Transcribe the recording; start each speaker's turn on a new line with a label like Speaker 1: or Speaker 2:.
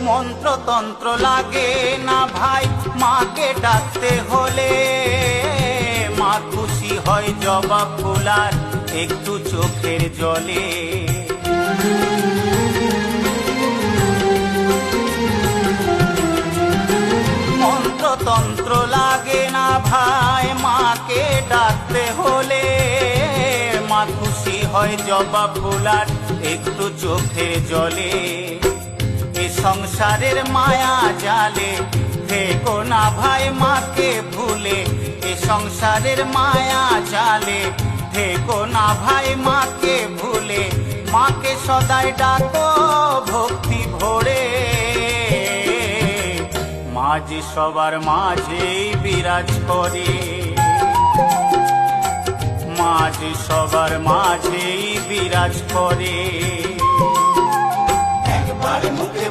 Speaker 1: মন্ত্রতন্ত্র লাগে না ভাই মাকে ডাকতে হলে, মা খুশি হয় জবা ফুল আর একটু চোখের জলে। মন্ত্রতন্ত্র লাগে না ভাই মাকে ডাকতে হলে, মা খুশি হয় জবা ফুল আর একটু চোখের জলে। এ সংসারের মায়া জালে থেকো না ভাই মাকে ভুলে, এ সংসারের মায়া জালে থেকো না ভাই মাকে ভুলে। মাকে সদাই ডাকো ভক্তি ভরে, মা যে সবার মাঝেই বিরাজ করে, মা যে সবার মাঝেই বিরাজ করে। একবার মুখে